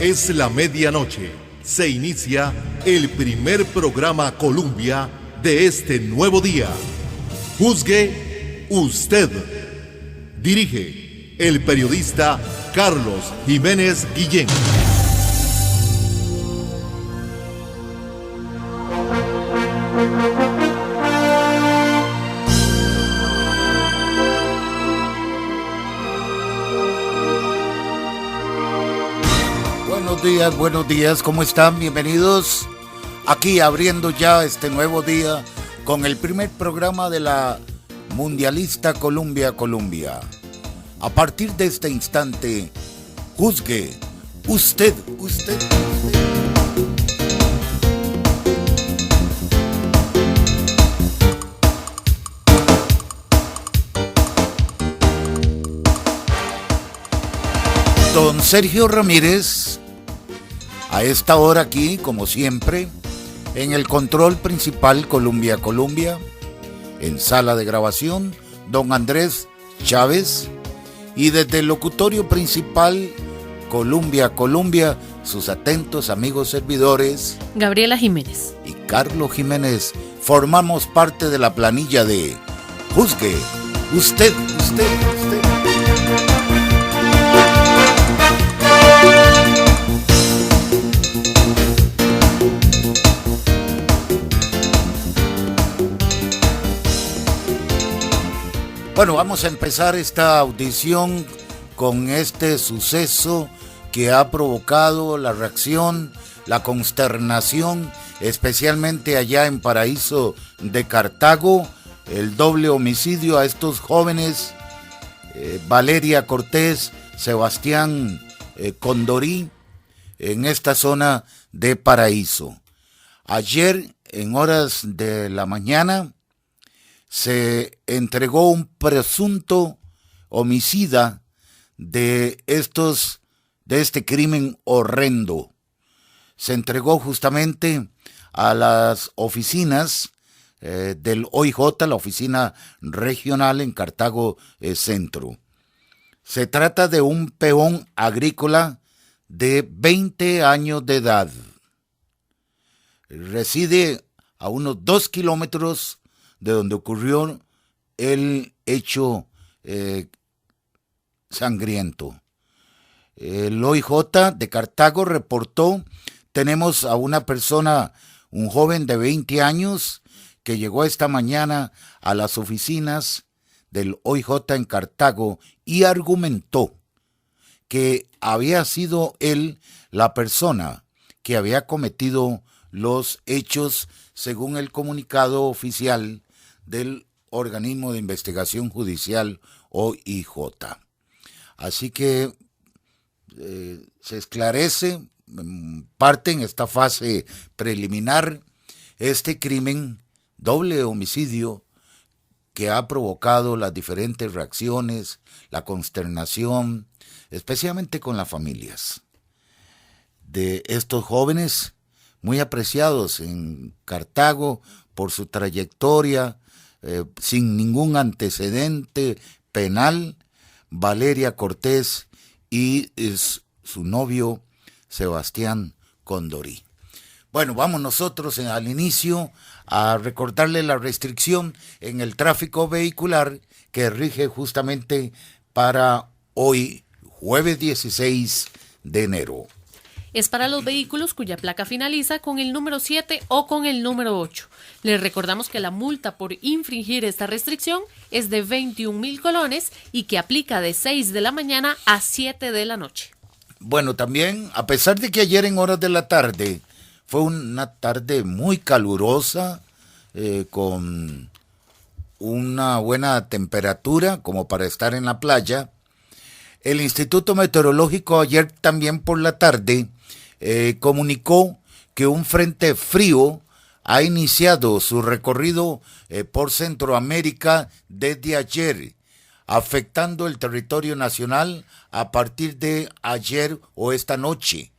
Es la medianoche. Se inicia el primer programa Colombia de este nuevo día. Juzgue usted. Dirige el periodista Carlos Jiménez Guillén. Buenos días, ¿cómo están? Bienvenidos aquí abriendo ya este nuevo día con el primer programa de la Mundialista Colombia. A partir de este instante, juzgue usted. Don Sergio Ramírez, a esta hora aquí, como siempre, en el control principal Colombia, en sala de grabación, don Andrés Chávez, y desde el locutorio principal Colombia, sus atentos amigos servidores, Gabriela Jiménez y Carlos Jiménez, formamos parte de la planilla de Juzgue usted. Bueno, vamos a empezar esta audición con este suceso que ha provocado la reacción, la consternación, especialmente allá en Paraíso de Cartago, el doble homicidio a estos jóvenes, Valeria Cortés, Sebastián Condorí, en esta zona de Paraíso. Ayer, en horas de la mañana, se entregó un presunto homicida de este crimen horrendo. Se entregó justamente a las oficinas del OIJ, la oficina regional en Cartago Centro. Se trata de un peón agrícola de 20 años de edad. Reside a unos 2 kilómetros de donde ocurrió el hecho sangriento. El OIJ de Cartago reportó, tenemos a una persona, un joven de 20 años, que llegó esta mañana a las oficinas del OIJ en Cartago y argumentó que había sido él la persona que había cometido los hechos según el comunicado oficial del Organismo de Investigación Judicial OIJ. Así que se esclarece parte en esta fase preliminar este crimen, doble homicidio, que ha provocado las diferentes reacciones, la consternación, especialmente con las familias de estos jóvenes muy apreciados en Cartago por su trayectoria, sin ningún antecedente penal, Valeria Cortés y su novio Sebastián Condorí. Bueno, vamos nosotros al inicio a recordarle la restricción en el tráfico vehicular que rige justamente para hoy, jueves 16 de enero. Es para los vehículos cuya placa finaliza con el número 7 o con el número 8. Les recordamos que la multa por infringir esta restricción es de 21,000 colones y que aplica de 6 de la mañana a 7 de la noche. Bueno, también, a pesar de que ayer en horas de la tarde fue una tarde muy calurosa, con una buena temperatura como para estar en la playa, el Instituto Meteorológico ayer también por la tarde comunicó que un frente frío ha iniciado su recorrido por Centroamérica desde ayer, afectando el territorio nacional a partir de ayer o esta noche,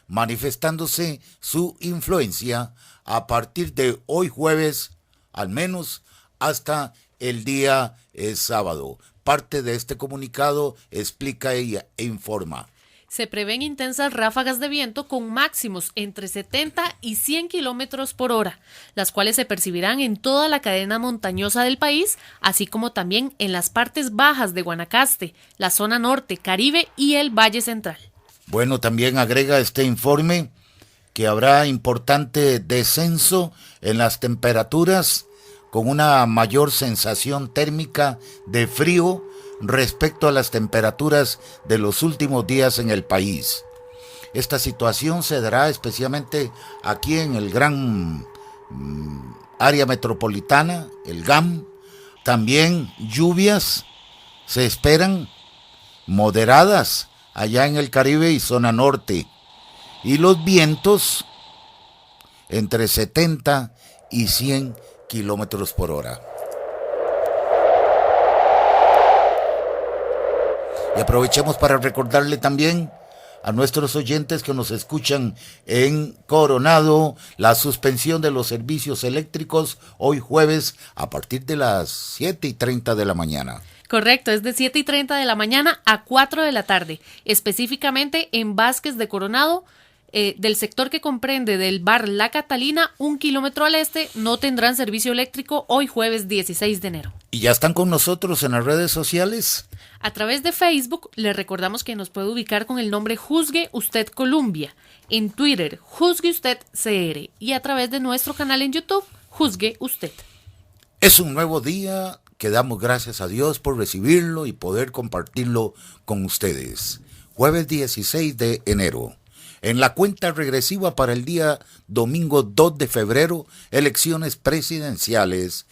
manifestándose su influencia a partir de hoy jueves, al menos hasta el día sábado. Parte de este comunicado explica e informa. Se prevén intensas ráfagas de viento con máximos entre 70 y 100 kilómetros por hora, las cuales se percibirán en toda la cadena montañosa del país, así como también en las partes bajas de Guanacaste, la zona norte, Caribe y el Valle Central. Bueno, también agrega este informe que habrá importante descenso en las temperaturas con una mayor sensación térmica de frío respecto a las temperaturas de los últimos días en el país. Esta situación se dará especialmente aquí en el gran área metropolitana, el GAM. También lluvias se esperan moderadas allá en el Caribe y zona norte. Y los vientos entre 70 y 100 kilómetros por hora. Y aprovechemos para recordarle también a nuestros oyentes que nos escuchan en Coronado la suspensión de los servicios eléctricos hoy jueves a partir de las 7:30 de la mañana. Correcto, es de 7:30 de la mañana a 4 de la tarde, específicamente en Vázquez de Coronado, del sector que comprende del bar La Catalina, 1 kilómetro al este, no tendrán servicio eléctrico hoy jueves 16 de enero. ¿Y ya están con nosotros en las redes sociales? A través de Facebook, le recordamos que nos puede ubicar con el nombre Juzgue Usted Colombia, en Twitter, Juzgue Usted CR, y a través de nuestro canal en YouTube, Juzgue Usted. Es un nuevo día que damos gracias a Dios por recibirlo y poder compartirlo con ustedes. Jueves 16 de enero. En la cuenta regresiva para el día domingo 2 de febrero, elecciones presidenciales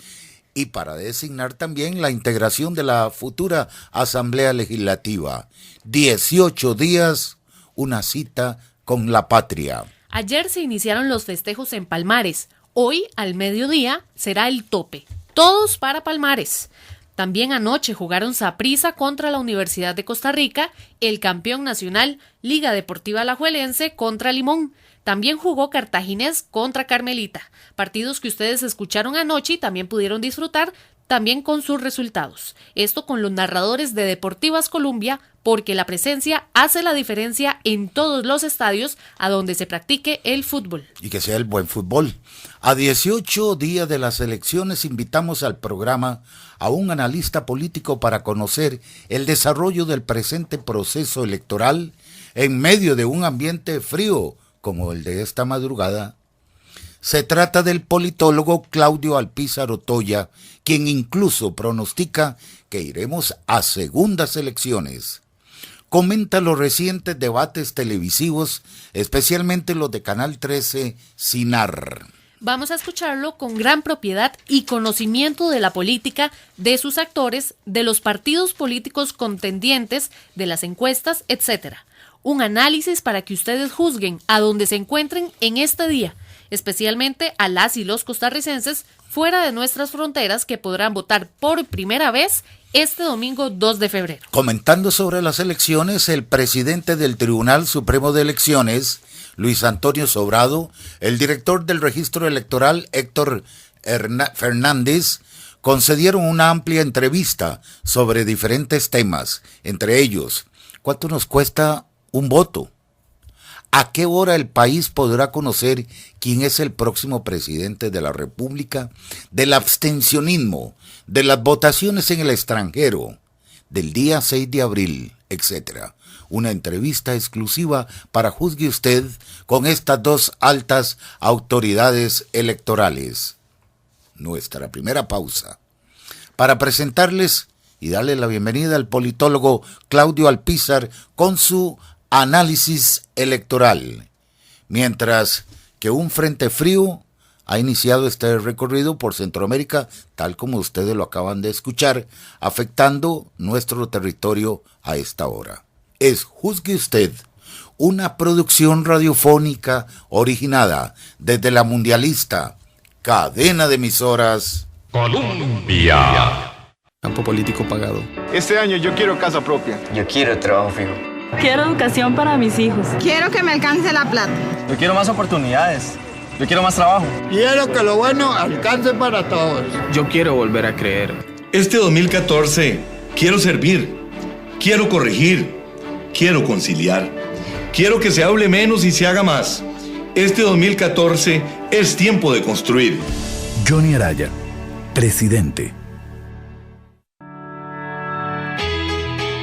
y para designar también la integración de la futura Asamblea Legislativa. 18 días, una cita con la patria. Ayer se iniciaron los festejos en Palmares. Hoy, al mediodía, será el tope. Todos para Palmares. También anoche jugaron Saprissa contra la Universidad de Costa Rica, el campeón nacional Liga Deportiva Alajuelense contra Limón. También jugó Cartaginés contra Carmelita, partidos que ustedes escucharon anoche y también pudieron disfrutar también con sus resultados. Esto con los narradores de Deportivas Colombia, porque la presencia hace la diferencia en todos los estadios a donde se practique el fútbol. Y que sea el buen fútbol. A 18 días de las elecciones invitamos al programa a un analista político para conocer el desarrollo del presente proceso electoral en medio de un ambiente frío como el de esta madrugada. Se trata del politólogo Claudio Alpizar Otoya, quien incluso pronostica que iremos a segundas elecciones. Comenta los recientes debates televisivos, especialmente los de Canal 13, Cinar. Vamos a escucharlo con gran propiedad y conocimiento de la política, de sus actores, de los partidos políticos contendientes, de las encuestas, etc. Un análisis para que ustedes juzguen a donde se encuentren en este día, especialmente a las y los costarricenses fuera de nuestras fronteras que podrán votar por primera vez este domingo 2 de febrero. Comentando sobre las elecciones, el presidente del Tribunal Supremo de Elecciones, Luis Antonio Sobrado, el director del registro electoral, Héctor Fernández, concedieron una amplia entrevista sobre diferentes temas, entre ellos, ¿cuánto nos cuesta un voto? ¿A qué hora el país podrá conocer quién es el próximo presidente de la República? Del abstencionismo, de las votaciones en el extranjero, del día 6 de abril, etc. Una entrevista exclusiva para Juzgue Usted con estas dos altas autoridades electorales. Nuestra primera pausa. Para presentarles y darle la bienvenida al politólogo Claudio Alpizar con su análisis electoral, mientras que un frente frío ha iniciado este recorrido por Centroamérica, tal como ustedes lo acaban de escuchar, afectando nuestro territorio a esta hora. Es Juzgue Usted, una producción radiofónica originada desde la mundialista cadena de emisoras Colombia. Campo político pagado. Este año yo quiero casa propia. Yo quiero trabajo fijo. Quiero educación para mis hijos. Quiero que me alcance la plata. Yo quiero más oportunidades. Yo quiero más trabajo. Quiero que lo bueno alcance para todos. Yo quiero volver a creer. Este 2014 quiero servir, quiero corregir, quiero conciliar. Quiero que se hable menos y se haga más. Este 2014 es tiempo de construir. Johnny Araya, presidente.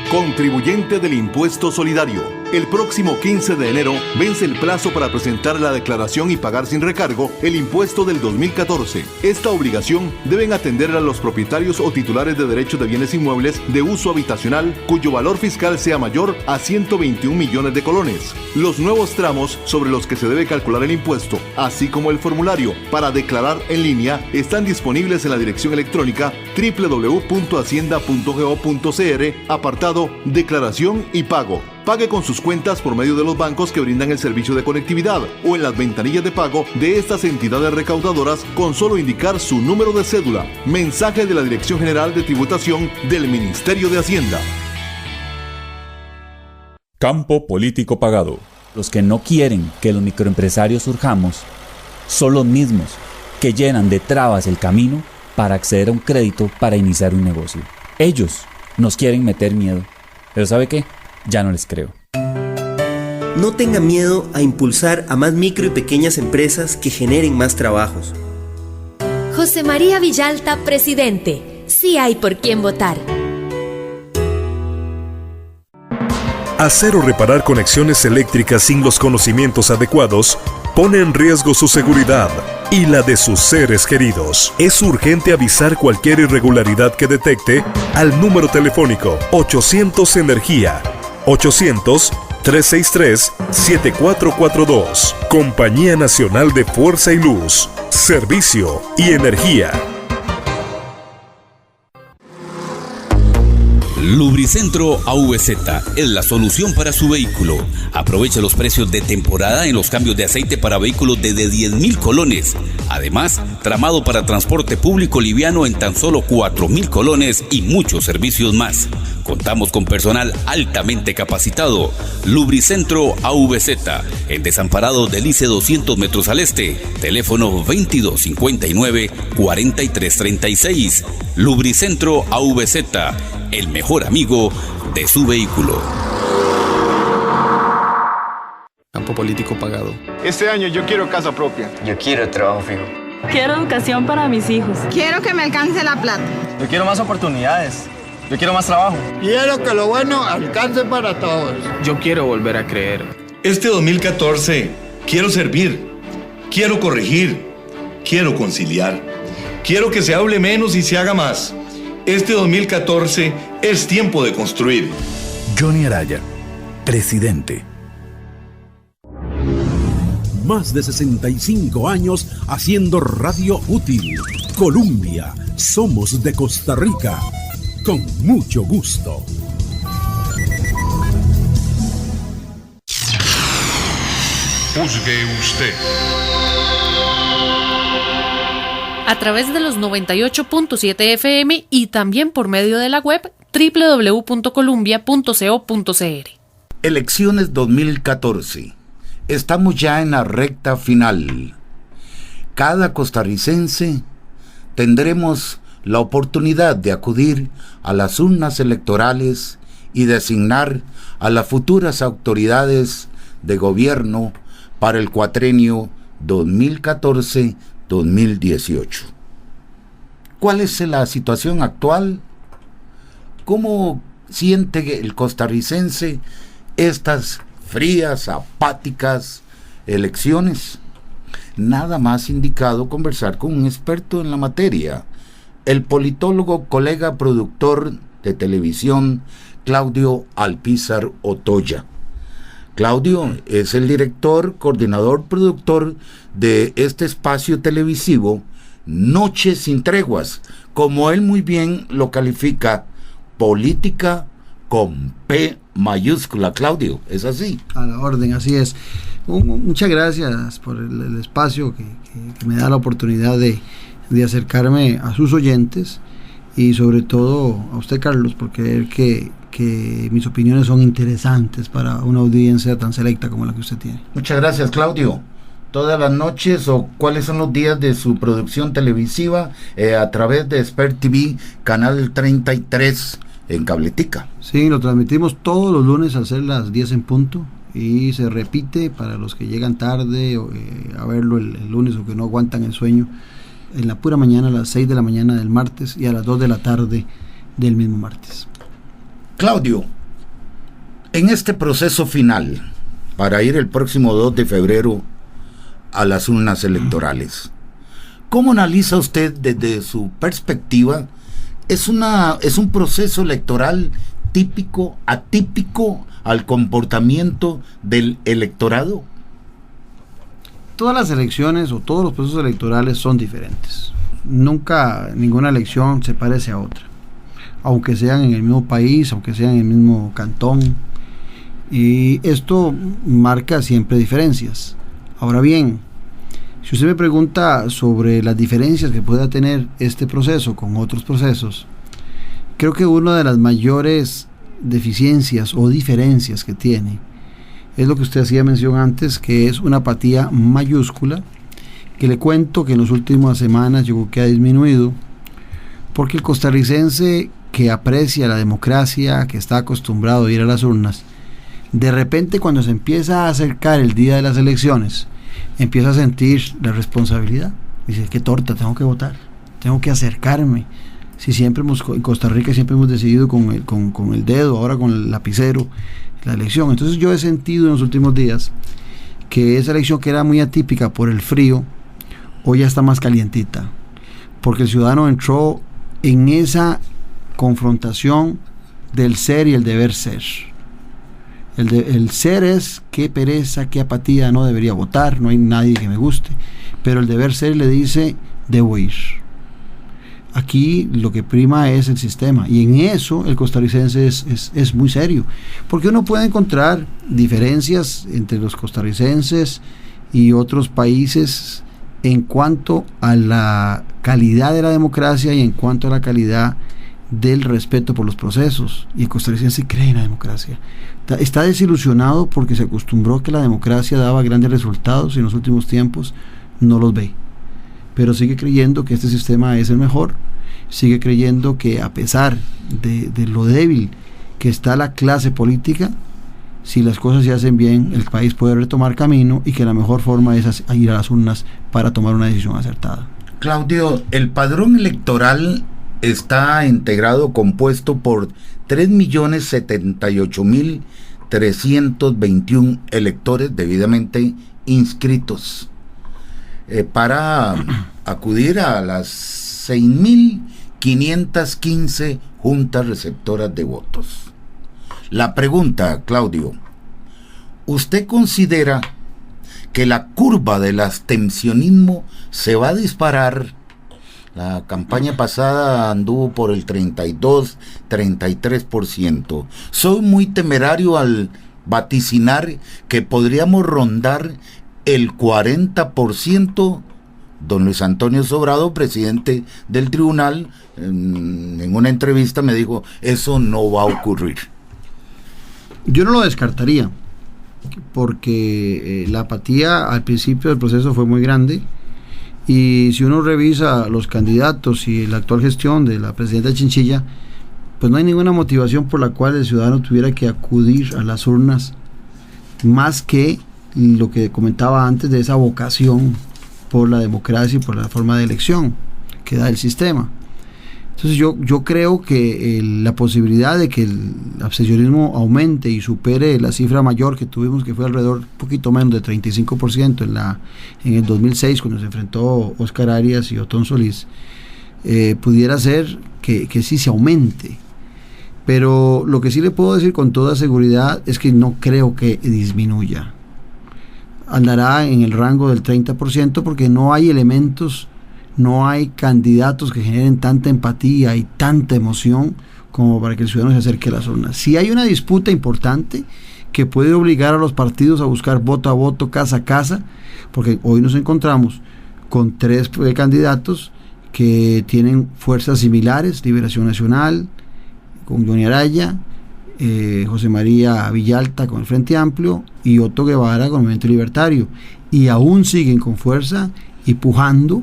Contribuyente del Impuesto Solidario. El próximo 15 de enero vence el plazo para presentar la declaración y pagar sin recargo el impuesto del 2014. Esta obligación deben atender a los propietarios o titulares de derechos de bienes inmuebles de uso habitacional cuyo valor fiscal sea mayor a 121 millones de colones. Los nuevos tramos sobre los que se debe calcular el impuesto, así como el formulario para declarar en línea, están disponibles en la dirección electrónica www.hacienda.go.cr, apartado Declaración y Pago. Pague con sus cuentas por medio de los bancos que brindan el servicio de conectividad o en las ventanillas de pago de estas entidades recaudadoras con solo indicar su número de cédula. Mensaje de la Dirección General de Tributación del Ministerio de Hacienda. Campo político pagado. Los que no quieren que los microempresarios surjamos son los mismos que llenan de trabas el camino para acceder a un crédito para iniciar un negocio. Ellos nos quieren meter miedo. Pero ¿sabe qué? Ya no les creo. No tenga miedo a impulsar a más micro y pequeñas empresas que generen más trabajos. José María Villalta, presidente. Sí hay por quién votar. Hacer o reparar conexiones eléctricas sin los conocimientos adecuados pone en riesgo su seguridad y la de sus seres queridos. Es urgente avisar cualquier irregularidad que detecte al número telefónico 800 Energía, 800-363-7442. Compañía Nacional de Fuerza y Luz, Servicio y Energía. Lubricentro AVZ es la solución para su vehículo. Aproveche los precios de temporada en los cambios de aceite para vehículos de 10,000 colones. Además, tramado para transporte público liviano en tan solo 4,000 colones y muchos servicios más. Contamos con personal altamente capacitado. Lubricentro AVZ, en Desamparado del ICE 200 metros al este. Teléfono 2259-4336. Lubricentro AVZ, el mejor amigo de su vehículo. Campo político pagado. Este año yo quiero casa propia. Yo quiero trabajo fijo. Quiero educación para mis hijos. Quiero que me alcance la plata. Yo quiero más oportunidades. Yo quiero más trabajo. Quiero que lo bueno alcance para todos. Yo quiero volver a creer. Este 2014 quiero servir, quiero corregir, quiero conciliar. Quiero que se hable menos y se haga más. Este 2014 es tiempo de construir. Johnny Araya, presidente. Más de 65 años haciendo radio útil. Colombia, somos de Costa Rica. Con mucho gusto. Juzgue usted. A través de los 98.7 FM y también por medio de la web www.columbia.co.cr. Elecciones 2014. Estamos ya en la recta final. Cada costarricense tendremos la oportunidad de acudir a las urnas electorales y designar a las futuras autoridades de gobierno para el cuatrenio 2014-2018. ¿Cuál es la situación actual? ¿Cómo siente el costarricense estas frías, apáticas elecciones? Nada más indicado conversar con un experto en la materia, el politólogo, colega, productor de televisión, Claudio Alpizar Otoya. Claudio es el director, coordinador, productor de este espacio televisivo Noches sin Treguas, como él muy bien lo califica, política con P mayúscula. Claudio, ¿es así? A la orden, así es. Muchas gracias por el espacio que me da la oportunidad de acercarme a sus oyentes y sobre todo a usted, Carlos, por creer que mis opiniones son interesantes para una audiencia tan selecta como la que usted tiene. Muchas gracias, Claudio. ¿Todas las noches o cuáles son los días de su producción televisiva a través de Expert TV, canal 33 en Cabletica? Sí, lo transmitimos todos los lunes a ser las 10 en punto y se repite para los que llegan tarde a verlo el lunes o que no aguantan el sueño, en la pura mañana a las 6 de la mañana del martes y a las 2 de la tarde del mismo martes. Claudio, en este proceso final, para ir el próximo 2 de febrero a las urnas electorales, ¿cómo analiza usted desde su perspectiva? ¿Es un proceso electoral típico, atípico al comportamiento del electorado? Todas las elecciones o todos los procesos electorales son diferentes. Nunca ninguna elección se parece a otra, aunque sean en el mismo país, aunque sean en el mismo cantón, y esto marca siempre diferencias. Ahora bien, si usted me pregunta sobre las diferencias que pueda tener este proceso con otros procesos, creo que una de las mayores deficiencias o diferencias que tiene es lo que usted hacía mención antes, que es una apatía mayúscula, que le cuento que en las últimas semanas yo creo que ha disminuido, porque el costarricense que aprecia la democracia, que está acostumbrado a ir a las urnas, de repente cuando se empieza a acercar el día de las elecciones, empieza a sentir la responsabilidad. Dice, qué torta, tengo que votar, tengo que acercarme. Si siempre en Costa Rica siempre hemos decidido con el dedo, ahora con el lapicero, la elección. Entonces yo he sentido en los últimos días que esa elección que era muy atípica por el frío, hoy ya está más calientita, porque el ciudadano entró en esa confrontación del ser y el deber ser. El ser es qué pereza, qué apatía, no debería votar, no hay nadie que me guste, pero el deber ser le dice debo ir. Aquí lo que prima es el sistema, y en eso el costarricense es muy serio, porque uno puede encontrar diferencias entre los costarricenses y otros países en cuanto a la calidad de la democracia y en cuanto a la calidad del respeto por los procesos, y el costarricense cree en la democracia. Está desilusionado porque se acostumbró a que la democracia daba grandes resultados y en los últimos tiempos no los ve, pero sigue creyendo que este sistema es el mejor, sigue creyendo que a pesar de lo débil que está la clase política, si las cosas se hacen bien, el país puede retomar camino y que la mejor forma es ir a las urnas para tomar una decisión acertada. Claudio, el padrón electoral está compuesto por 3.078.321 electores debidamente inscritos para acudir a las 6.515 juntas receptoras de votos. La pregunta, Claudio, ¿usted considera que la curva del abstencionismo se va a disparar? La campaña pasada anduvo por el 32-33%. Soy muy temerario al vaticinar que podríamos rondar el 40%. Don Luis Antonio Sobrado, presidente del tribunal, en una entrevista me dijo, eso no va a ocurrir. Yo no lo descartaría, porque la apatía al principio del proceso fue muy grande. Y si uno revisa los candidatos y la actual gestión de la presidenta Chinchilla, pues no hay ninguna motivación por la cual el ciudadano tuviera que acudir a las urnas, más que lo que comentaba antes de esa vocación por la democracia y por la forma de elección que da el sistema. Entonces yo creo que la posibilidad de que el abstencionismo aumente y supere la cifra mayor que tuvimos, que fue alrededor un poquito menos de 35% en el 2006, cuando se enfrentó Oscar Arias y Otón Solís, pudiera ser que sí se aumente. Pero lo que sí le puedo decir con toda seguridad es que no creo que disminuya. Andará en el rango del 30% porque no hay elementos, no hay candidatos que generen tanta empatía y tanta emoción como para que el ciudadano se acerque a las urnas. Si hay una disputa importante que puede obligar a los partidos a buscar voto a voto, casa a casa, porque hoy nos encontramos con 3 candidatos que tienen fuerzas similares: Liberación Nacional con Johnny Araya, José María Villalta con el Frente Amplio y Otto Guevara con el Movimiento Libertario, y aún siguen con fuerza y pujando.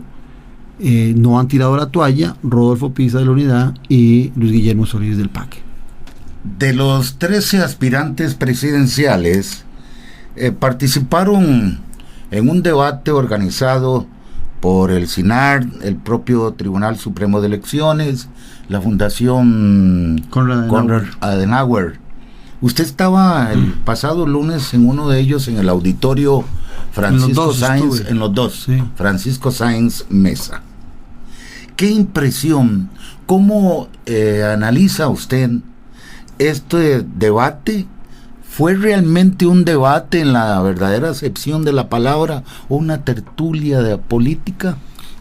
No han tirado la toalla Rodolfo Pisa de la Unidad y Luis Guillermo Solís del PAC. De los 13 aspirantes presidenciales, participaron en un debate organizado por el CINAR, el propio Tribunal Supremo de Elecciones, la Fundación Konrad Adenauer. Usted estaba el pasado lunes en uno de ellos, en el auditorio Francisco Sáenz, en los dos, sí. Francisco Sáenz Mesa. ¿Qué impresión, cómo analiza usted este debate? ¿Fue realmente un debate en la verdadera acepción de la palabra o una tertulia de política?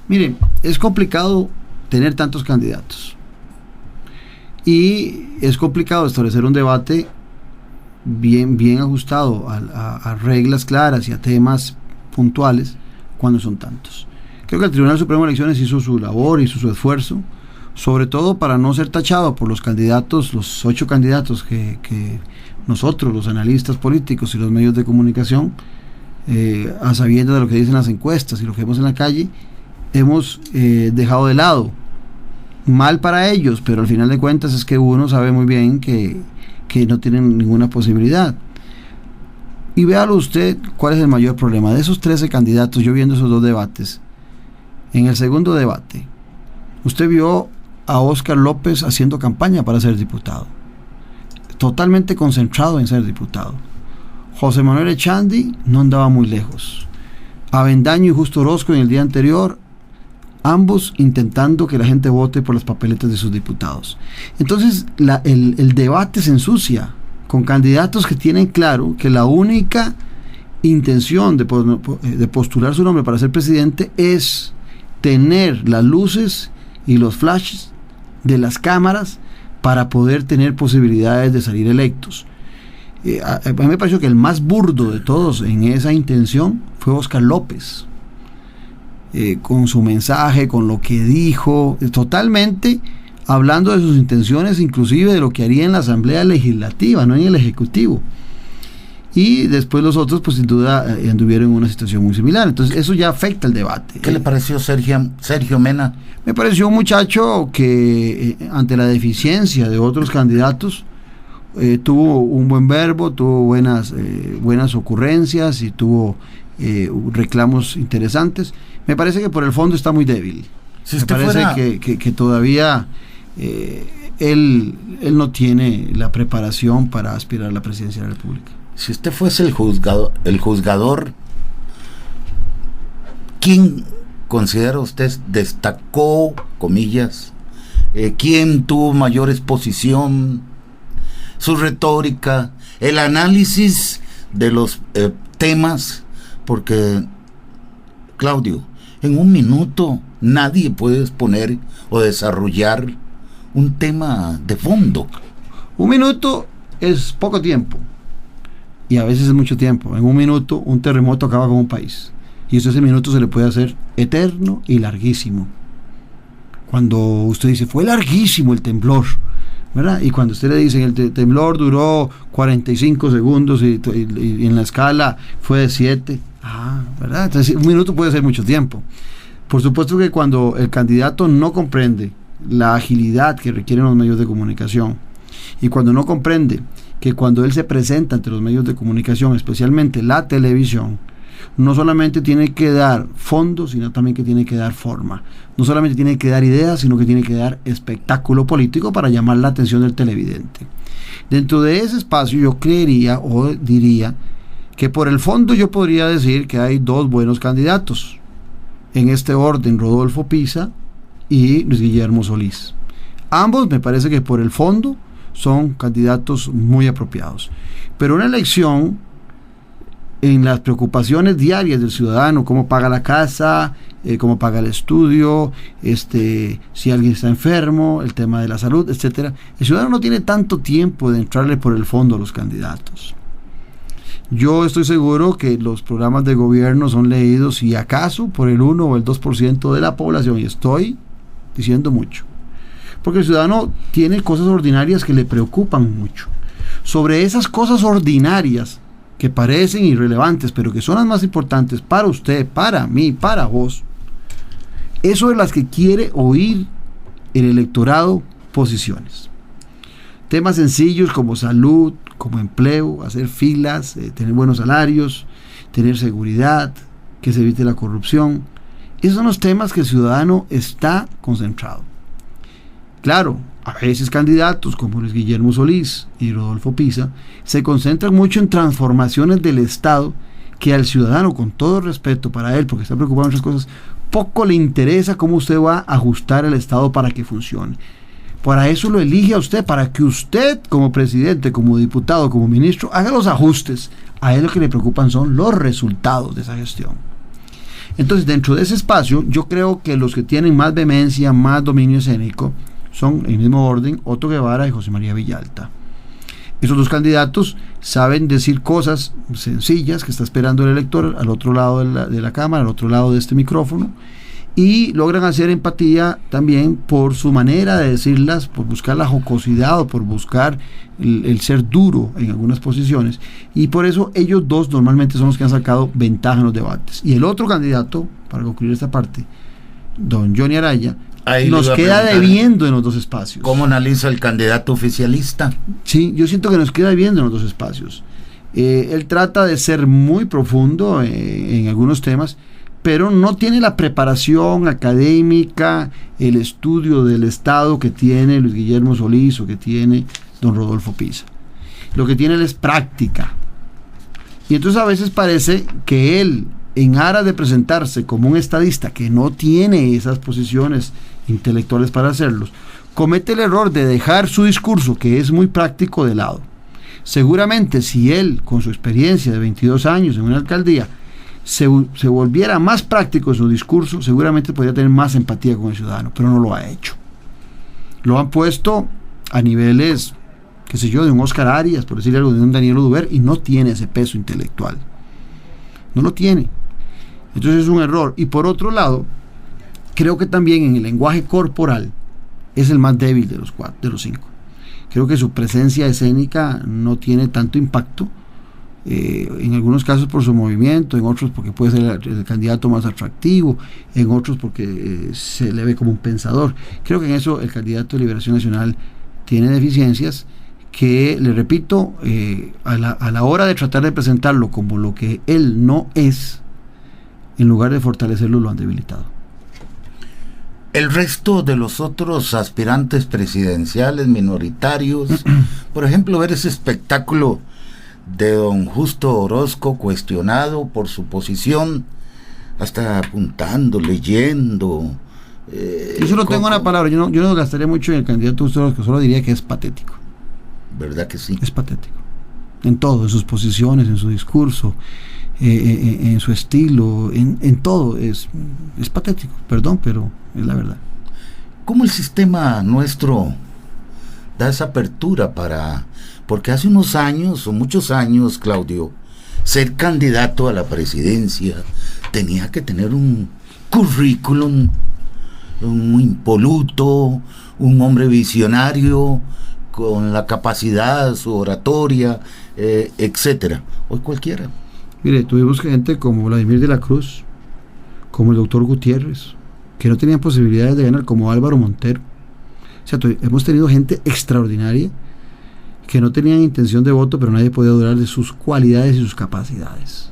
Miren, es complicado tener tantos candidatos y es complicado establecer un debate bien ajustado a reglas claras y a temas puntuales cuando son tantos. Creo que el Tribunal Supremo de Elecciones hizo su labor, hizo su esfuerzo, sobre todo para no ser tachado por los candidatos, los 8 candidatos que nosotros, los analistas políticos y los medios de comunicación, a sabiendas de lo que dicen las encuestas y lo que vemos en la calle, hemos dejado de lado. Mal para ellos, pero al final de cuentas es que uno sabe muy bien que no tienen ninguna posibilidad. Y véalo usted cuál es el mayor problema. De esos 13 candidatos, yo viendo esos 2 debates, en el segundo debate, usted vio a Óscar López haciendo campaña para ser diputado, totalmente concentrado en ser diputado. José Manuel Echandi no andaba muy lejos. Avendaño y Justo Orozco en el día anterior, ambos intentando que la gente vote por las papeletas de sus diputados. Entonces el debate se ensucia con candidatos que tienen claro que la única intención de postular su nombre para ser presidente es tener las luces y los flashes de las cámaras para poder tener posibilidades de salir electos. A mí me pareció que el más burdo de todos en esa intención fue Óscar López, con su mensaje, con lo que dijo, totalmente hablando de sus intenciones, inclusive de lo que haría en la Asamblea Legislativa, no en el Ejecutivo. Y después los otros, pues sin duda, anduvieron en una situación muy similar. Entonces eso ya afecta el debate. ¿Qué le pareció Sergio Mena? Me pareció un muchacho que ante la deficiencia de otros candidatos tuvo un buen verbo, tuvo buenas ocurrencias y tuvo reclamos interesantes. Me parece que por el fondo está muy débil. Si me parece que todavía él no tiene la preparación para aspirar a la presidencia de la República. Si usted fuese el juzgador, ¿quién considera usted destacó, comillas, quién tuvo mayor exposición, su retórica, el análisis de los temas? Porque, Claudio, en un minuto nadie puede exponer o desarrollar un tema de fondo. Un minuto es poco tiempo y a veces es mucho tiempo. En un minuto un terremoto acaba con un país y ese minuto se le puede hacer eterno y larguísimo. Cuando usted dice fue larguísimo el temblor, ¿verdad? Y cuando usted le dice el temblor duró 45 segundos y en la escala fue de 7, ¿verdad? Entonces un minuto puede ser mucho tiempo. Por supuesto que cuando el candidato no comprende la agilidad que requieren los medios de comunicación y cuando no comprende que cuando él se presenta ante los medios de comunicación, especialmente la televisión, no solamente tiene que dar fondo, sino también que tiene que dar forma. No solamente tiene que dar ideas, sino que tiene que dar espectáculo político para llamar la atención del televidente. Dentro de ese espacio yo creería o diría que por el fondo yo podría decir que hay 2 buenos candidatos. En este orden, Rodolfo Pisa y Luis Guillermo Solís. Ambos me parece que por el fondo son candidatos muy apropiados. Pero una elección en las preocupaciones diarias del ciudadano, cómo paga la casa, cómo paga el estudio, si alguien está enfermo, el tema de la salud, etcétera. El ciudadano no tiene tanto tiempo de entrarle por el fondo a los candidatos. Yo estoy seguro que los programas de gobierno son leídos, si acaso, por el 1 o el 2% de la población, y estoy diciendo mucho, porque el ciudadano tiene cosas ordinarias que le preocupan mucho. Sobre esas cosas ordinarias que parecen irrelevantes, pero que son las más importantes para usted, para mí, para vos, eso es las que quiere oír el electorado posiciones. Temas sencillos como salud, como empleo, hacer filas, tener buenos salarios, tener seguridad, que se evite la corrupción. Esos son los temas que el ciudadano está concentrado. Claro, a veces candidatos como Luis Guillermo Solís y Rodolfo Pisa se concentran mucho en transformaciones del Estado que al ciudadano, con todo respeto para él, porque está preocupado en otras cosas, poco le interesa cómo usted va a ajustar el Estado para que funcione. Para eso lo elige a usted, para que usted como presidente, como diputado, como ministro, haga los ajustes. A él lo que le preocupan son los resultados de esa gestión. Entonces, dentro de ese espacio, yo creo que los que tienen más vehemencia, más dominio escénico, son, en el mismo orden, Otto Guevara y José María Villalta. Esos dos candidatos saben decir cosas sencillas que está esperando el elector al otro lado de la cámara, al otro lado de este micrófono, y logran hacer empatía también por su manera de decirlas, por buscar la jocosidad o por buscar el ser duro en algunas posiciones, y por eso ellos dos normalmente son los que han sacado ventaja en los debates. Y el otro candidato, para concluir esta parte, don Johnny Araya, nos queda debiendo en los dos espacios. ¿Cómo analiza el candidato oficialista? Sí, yo siento que nos queda debiendo en los dos espacios. Él trata de ser muy profundo en algunos temas, pero no tiene la preparación académica, el estudio del Estado que tiene Luis Guillermo Solís o que tiene don Rodolfo Pisa. Lo que tiene él es práctica. Y entonces a veces parece que él, en aras de presentarse como un estadista que no tiene esas posiciones intelectuales para hacerlos, comete el error de dejar su discurso, que es muy práctico, de lado. Seguramente si él, con su experiencia de 22 años en una alcaldía, se volviera más práctico en su discurso, seguramente podría tener más empatía con el ciudadano, pero no lo ha hecho. Lo han puesto a niveles, qué sé yo, de un Oscar Arias, por decir algo, de un Daniel Oduber, y no tiene ese peso intelectual. No lo tiene. Entonces es un error. Y por otro lado, creo que también en el lenguaje corporal es el más débil de los cinco. Creo que su presencia escénica no tiene tanto impacto, en algunos casos por su movimiento, en otros porque puede ser el candidato más atractivo, en otros porque se le ve como un pensador. Creo que en eso el candidato de Liberación Nacional tiene deficiencias que, le repito, a la hora de tratar de presentarlo como lo que él no es, en lugar de fortalecerlo, lo han debilitado. El resto de los otros aspirantes presidenciales minoritarios, por ejemplo, ver ese espectáculo de don Justo Orozco cuestionado por su posición, hasta apuntando, leyendo. Yo solo tengo una palabra, yo no gastaría mucho en el candidato Justo Orozco, solo diría que es patético. ¿Verdad que sí? Es patético. En todo, en sus posiciones, en su discurso, en su estilo, en todo, es patético, perdón, pero es la verdad. ¿Cómo el sistema nuestro da esa apertura porque hace unos años, o muchos años, Claudio, ser candidato a la presidencia tenía que tener un currículum, un impoluto, un hombre visionario, con la capacidad, su oratoria, etcétera? Hoy cualquiera. Mire, tuvimos gente como Vladimir de la Cruz, como el doctor Gutiérrez, que no tenían posibilidades de ganar, como Álvaro Montero. O sea, hemos tenido gente extraordinaria que no tenían intención de voto, pero nadie podía dudar de sus cualidades y sus capacidades,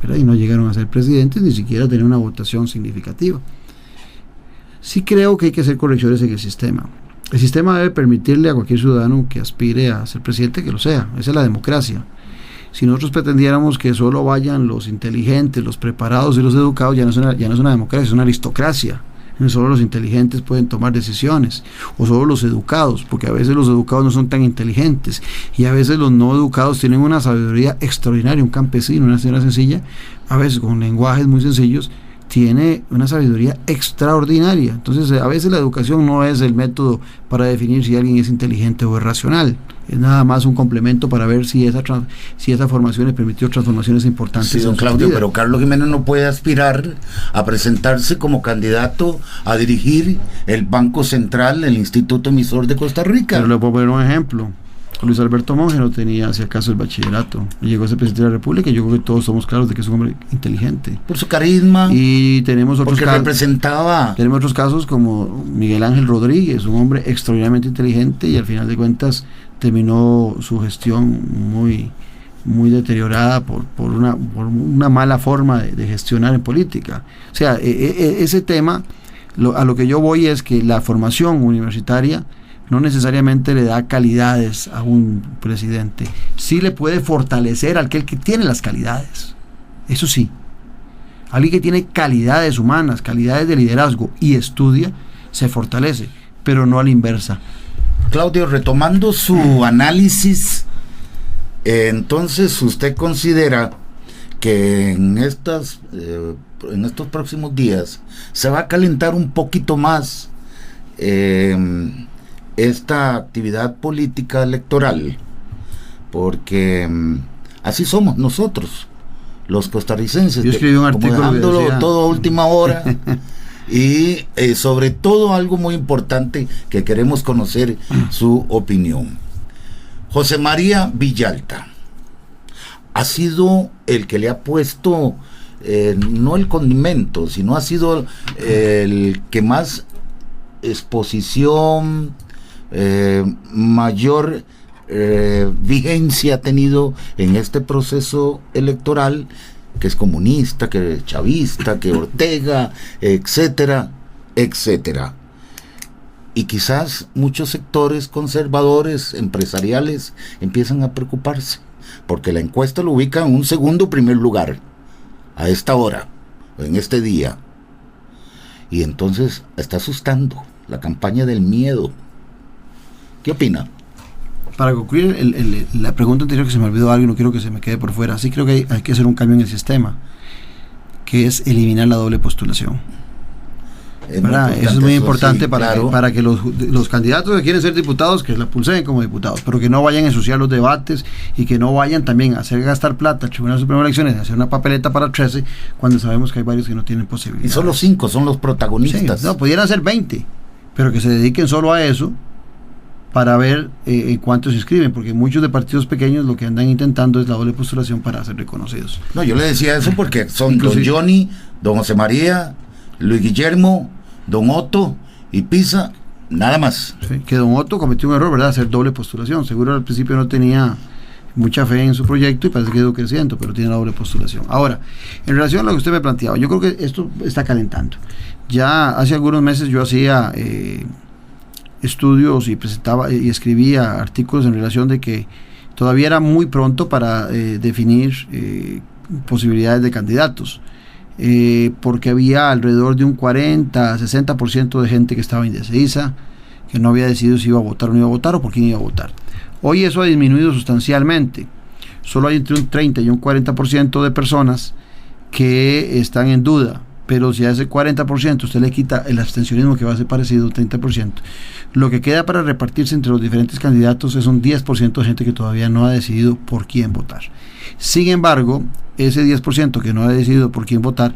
¿verdad? Y no llegaron a ser presidentes, ni siquiera a tener una votación significativa. Sí creo que hay que hacer correcciones en el sistema. El sistema debe permitirle a cualquier ciudadano que aspire a ser presidente que lo sea. Esa es la democracia. Si nosotros pretendiéramos que solo vayan los inteligentes, los preparados y los educados, ya no es una democracia, es una aristocracia. Solo los inteligentes pueden tomar decisiones, o solo los educados, porque a veces los educados no son tan inteligentes, y a veces los no educados tienen una sabiduría extraordinaria. Un campesino, una señora sencilla, a veces con lenguajes muy sencillos, tiene una sabiduría extraordinaria. Entonces, a veces la educación no es el método para definir si alguien es inteligente o es racional. Es nada más un complemento para ver si esa formación le permitió transformaciones importantes. Sí, don Claudio, pero Carlos Jiménez no puede aspirar a presentarse como candidato a dirigir el Banco Central, el Instituto Emisor de Costa Rica. Pero le puedo poner un ejemplo. Luis Alberto Monge no tenía, si acaso, el bachillerato. Llegó a ser presidente de la República y yo creo que todos somos claros de que es un hombre inteligente. Por su carisma. Y tenemos otros porque representaba. Tenemos otros casos como Miguel Ángel Rodríguez, un hombre extraordinariamente inteligente y al final de cuentas terminó su gestión muy deteriorada por una mala forma de gestionar en política. O sea, ese tema, a lo que yo voy es que la formación universitaria no necesariamente le da calidades a un presidente. Sí le puede fortalecer al que tiene las calidades. Eso sí. Alguien que tiene calidades humanas, calidades de liderazgo y estudia, se fortalece, pero no a la inversa. Claudio, retomando su análisis, entonces usted considera que en estos próximos días se va a calentar un poquito más esta actividad política electoral, porque así somos nosotros, los costarricenses. Yo escribí un artículo dejándolo que decía, todo a última hora y sobre todo algo muy importante que queremos conocer su opinión. José María Villalta ha sido el que le ha puesto no el condimento, sino ha sido el que más exposición, mayor vigencia ha tenido en este proceso electoral, que es comunista, que es chavista, que Ortega, etcétera, etcétera. Y quizás muchos sectores conservadores, empresariales, empiezan a preocuparse, porque la encuesta lo ubica en un segundo primer lugar, a esta hora, en este día. Y entonces está asustando la campaña del miedo. ¿Qué opina? Para concluir la pregunta anterior, que se me olvidó algo y no quiero que se me quede por fuera, sí creo que hay que hacer un cambio en el sistema, que es eliminar la doble postulación. Eso es muy importante, sí, para que los candidatos que quieren ser diputados, que la pulsen como diputados, pero que no vayan a ensuciar los debates y que no vayan también a hacer gastar plata al Tribunal Supremo de Elecciones, a hacer una papeleta para 13, cuando sabemos que hay varios que no tienen posibilidad. Y solo 5 son los protagonistas. Sí, no, pudieran ser 20, pero que se dediquen solo a eso, para ver cuántos se inscriben, porque muchos de partidos pequeños lo que andan intentando es la doble postulación para ser reconocidos. No, yo le decía eso porque son don Johnny, don José María, Luis Guillermo, don Otto y Pisa, nada más. Sí, que don Otto cometió un error, ¿verdad? Hacer doble postulación. Seguro al principio no tenía mucha fe en su proyecto y parece que ha ido creciendo, pero tiene la doble postulación. Ahora, en relación a lo que usted me planteaba, yo creo que esto está calentando. Ya hace algunos meses yo hacía estudios y presentaba y escribía artículos en relación de que todavía era muy pronto para definir posibilidades de candidatos, porque había alrededor de un 40-60% de gente que estaba indecisa, que no había decidido si iba a votar o no iba a votar o por quién iba a votar. Hoy eso ha disminuido sustancialmente. Solo hay entre un 30 y un 40% de personas que están en duda, pero si a ese 40% usted le quita el abstencionismo, que va a ser parecido, 30%, lo que queda para repartirse entre los diferentes candidatos es un 10% de gente que todavía no ha decidido por quién votar. Sin embargo, ese 10% que no ha decidido por quién votar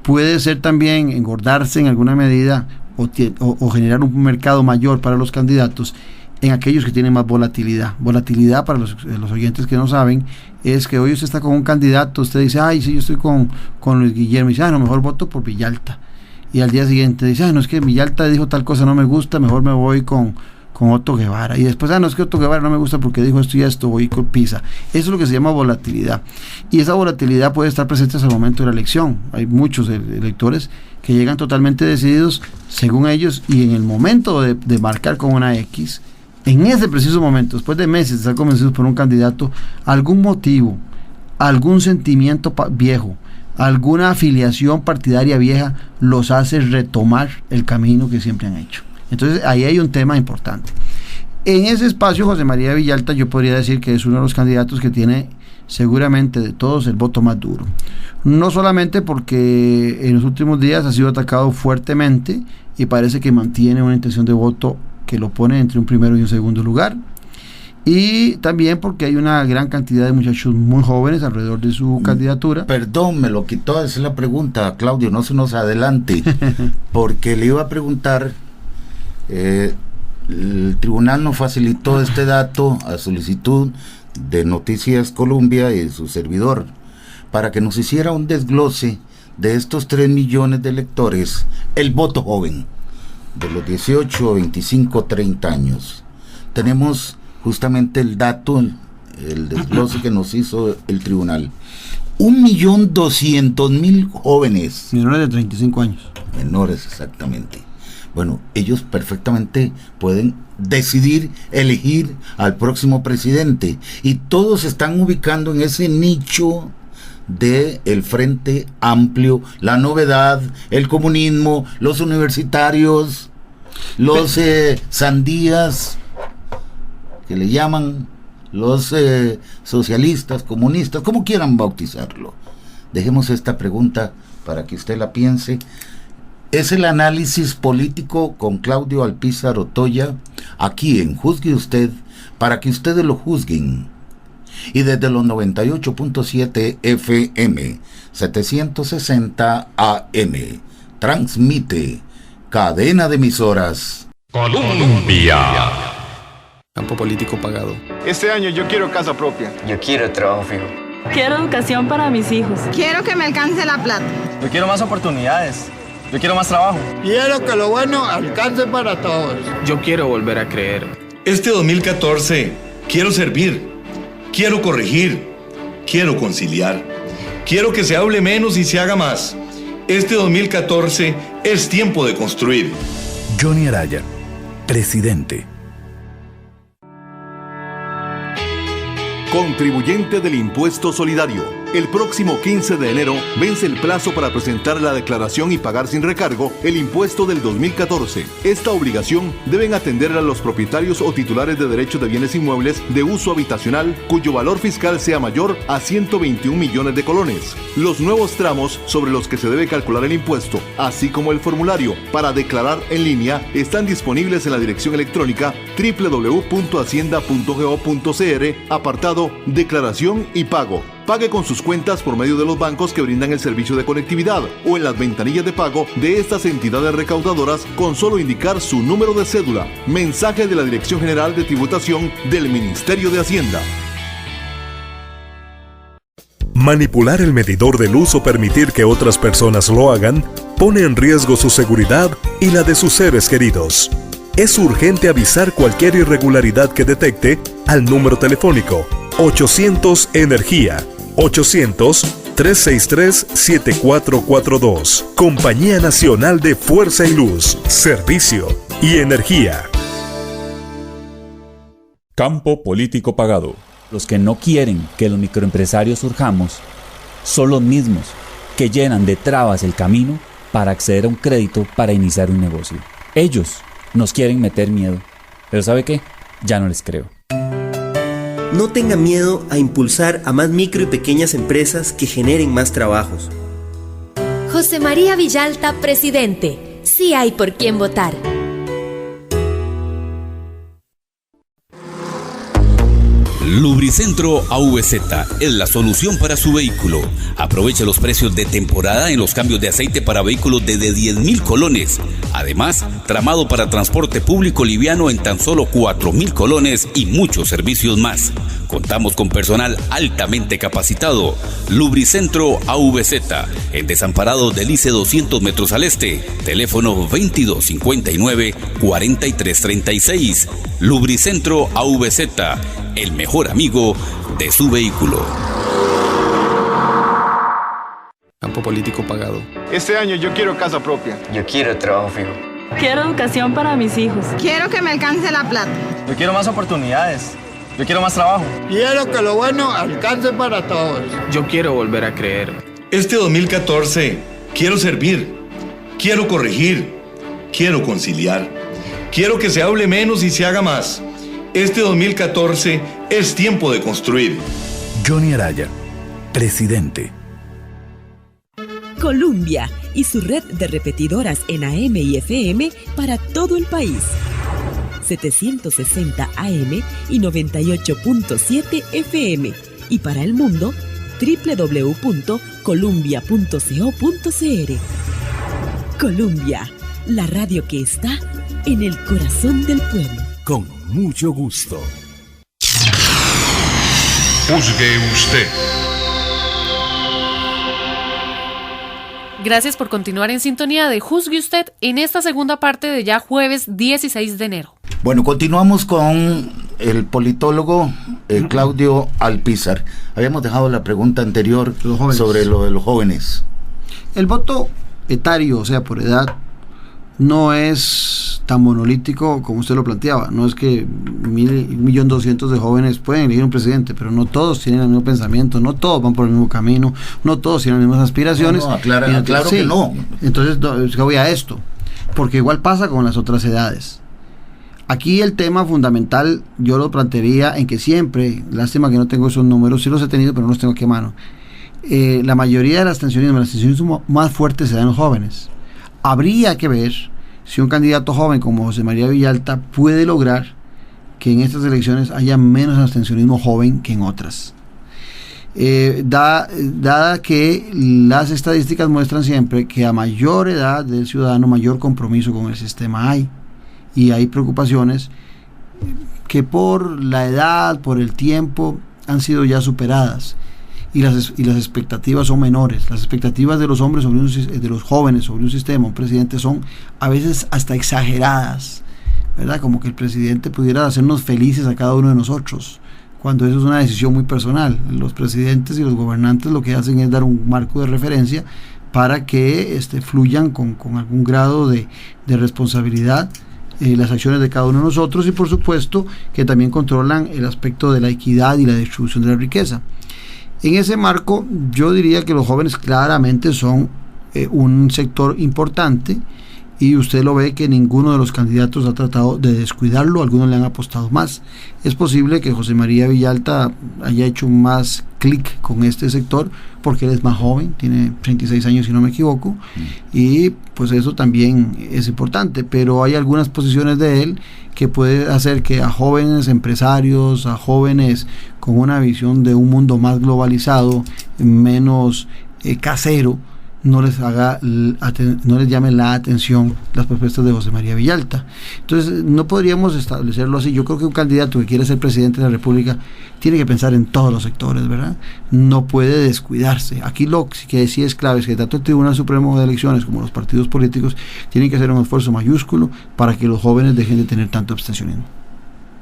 puede ser también engordarse en alguna medida o generar un mercado mayor para los candidatos en aquellos que tienen más volatilidad. Volatilidad, para los oyentes que no saben, es que hoy usted está con un candidato, usted dice, ay, sí, yo estoy con Luis Guillermo, y dice, no, mejor voto por Villalta. Y al día siguiente dice, no, es que Villalta dijo tal cosa, no me gusta, mejor me voy con Otto Guevara. Y después, no, es que Otto Guevara no me gusta porque dijo esto y esto, voy con Pisa. Eso es lo que se llama volatilidad. Y esa volatilidad puede estar presente hasta el momento de la elección. Hay muchos electores que llegan totalmente decididos, según ellos, y en el momento de marcar con una X, en ese preciso momento, después de meses de estar convencidos por un candidato, algún motivo, algún sentimiento viejo, alguna afiliación partidaria vieja los hace retomar el camino que siempre han hecho. Entonces ahí hay un tema importante. En ese espacio, José María Villalta, yo podría decir que es uno de los candidatos que tiene seguramente de todos el voto más duro. No solamente porque en los últimos días ha sido atacado fuertemente y parece que mantiene una intención de voto que lo pone entre un primero y un segundo lugar, y también porque hay una gran cantidad de muchachos muy jóvenes alrededor de su candidatura. Perdón, me lo quitó, esa es la pregunta, Claudio, no se nos adelante, porque le iba a preguntar El tribunal nos facilitó este dato a solicitud de Noticias Colombia y su servidor, para que nos hiciera un desglose de estos 3 millones de electores, el voto joven, de los 18, 25, 30 años. Tenemos justamente el dato, el desglose que nos hizo el tribunal. 1.200.000 jóvenes. Menores de 35 años. Menores, exactamente. Bueno, ellos perfectamente pueden decidir elegir al próximo presidente, y todos se están ubicando en ese nicho de el Frente Amplio, la novedad, el comunismo, los universitarios, los sandías, que le llaman, los socialistas, comunistas, como quieran bautizarlo. Dejemos esta pregunta para que usted la piense. Es el análisis político con Claudio Alpizar Otoya, aquí en Juzgue Usted, para que ustedes lo juzguen. Y desde los 98.7 FM, 760 AM, transmite Cadena de Emisoras Colombia. Campo político pagado. Este año yo quiero casa propia. Yo quiero trabajo fijo. Quiero educación para mis hijos. Quiero que me alcance la plata. Yo quiero más oportunidades. Yo quiero más trabajo. Quiero que lo bueno alcance para todos. Yo quiero volver a creer. Este 2014 quiero servir, quiero corregir, quiero conciliar, quiero que se hable menos y se haga más. Este 2014 es tiempo de construir. Johnny Araya, presidente. Contribuyente del Impuesto Solidario. El próximo 15 de enero vence el plazo para presentar la declaración y pagar sin recargo el impuesto del 2014. Esta obligación deben atender a los propietarios o titulares de derechos de bienes inmuebles de uso habitacional cuyo valor fiscal sea mayor a 121 millones de colones. Los nuevos tramos sobre los que se debe calcular el impuesto, así como el formulario para declarar en línea, están disponibles en la dirección electrónica www.hacienda.go.cr, apartado Declaración y Pago. Pague con sus cuentas por medio de los bancos que brindan el servicio de conectividad o en las ventanillas de pago de estas entidades recaudadoras con solo indicar su número de cédula. Mensaje de la Dirección General de Tributación del Ministerio de Hacienda. Manipular el medidor de luz o permitir que otras personas lo hagan pone en riesgo su seguridad y la de sus seres queridos. Es urgente avisar cualquier irregularidad que detecte al número telefónico 800 Energía, 800-363-7442. Compañía Nacional de Fuerza y Luz, Servicio y Energía. Campo político pagado. Los que no quieren que los microempresarios surjamos son los mismos que llenan de trabas el camino para acceder a un crédito para iniciar un negocio. Ellos nos quieren meter miedo, pero ¿sabe qué? Ya no les creo. No tenga miedo a impulsar a más micro y pequeñas empresas que generen más trabajos. José María Villalta, presidente. Sí hay por quién votar. Lubricentro AVZ es la solución para su vehículo. Aproveche los precios de temporada en los cambios de aceite para vehículos desde 10.000 colones. Además, tramado para transporte público liviano en tan solo 4.000 colones y muchos servicios más. Contamos con personal altamente capacitado. Lubricentro AVZ, en Desamparados del ICE 200 metros al este. Teléfono 2259-4336. Lubricentro AVZ, el mejor amigo de su vehículo. Campo político pagado. Este año yo quiero casa propia. Yo quiero trabajo fijo. Quiero educación para mis hijos. Quiero que me alcance la plata. Yo quiero más oportunidades. Yo quiero más trabajo. Quiero que lo bueno alcance para todos. Yo quiero volver a creer. Este 2014 quiero servir, quiero corregir, quiero conciliar, quiero que se hable menos y se haga más. Este 2014 es tiempo de construir. Johnny Araya, presidente. Columbia y su red de repetidoras en AM y FM para todo el país. 760 AM y 98.7 FM. Y para el mundo, www.columbia.co.cr. Columbia, la radio que está en el corazón del pueblo. Con mucho gusto. Juzgue usted. Gracias por continuar en sintonía de Juzgue Usted en esta segunda parte de ya jueves 16 de enero. Bueno, continuamos con el politólogo Claudio Alpizar. Habíamos dejado la pregunta anterior sobre lo de los jóvenes. El voto etario, o sea, por edad, no es tan monolítico como usted lo planteaba. No es que 1.200.000 de jóvenes pueden elegir un presidente, pero no todos tienen el mismo pensamiento, no todos van por el mismo camino, no todos tienen las mismas aspiraciones. Claro que no. Entonces, yo voy a esto, porque igual pasa con las otras edades. Aquí el tema fundamental yo lo plantearía en que siempre, lástima que no tengo esos números, sí los he tenido, pero no los tengo aquí a mano. La mayoría de las abstencionismo más fuertes se dan en los jóvenes. Habría que ver si un candidato joven como José María Villalta puede lograr que en estas elecciones haya menos abstencionismo joven que en otras. Dada que las estadísticas muestran siempre que a mayor edad del ciudadano, mayor compromiso con el sistema hay. Y hay preocupaciones que por la edad, por el tiempo, han sido ya superadas. Y las expectativas son menores. Las expectativas de los hombres de los jóvenes sobre un sistema, un presidente, son a veces hasta exageradas, ¿verdad? Como que el presidente pudiera hacernos felices a cada uno de nosotros, cuando eso es una decisión muy personal. Los presidentes y los gobernantes lo que hacen es dar un marco de referencia para que fluyan con algún grado de responsabilidad las acciones de cada uno de nosotros, y por supuesto que también controlan el aspecto de la equidad y la distribución de la riqueza. En ese marco, yo diría que los jóvenes claramente son un sector importante, y usted lo ve que ninguno de los candidatos ha tratado de descuidarlo, algunos le han apostado más. Es posible que José María Villalta haya hecho más clic con este sector porque él es más joven, tiene 36 años si no me equivoco, y pues eso también es importante, pero hay algunas posiciones de él que puede hacer que a jóvenes empresarios, a jóvenes con una visión de un mundo más globalizado, menos casero, no les llame la atención las propuestas de José María Villalta. Entonces no podríamos establecerlo así. Yo creo que un candidato que quiere ser presidente de la República tiene que pensar en todos los sectores, ¿verdad? No puede descuidarse. Aquí lo que sí es clave es que tanto el Tribunal Supremo de Elecciones como los partidos políticos tienen que hacer un esfuerzo mayúsculo para que los jóvenes dejen de tener tanto abstencionismo.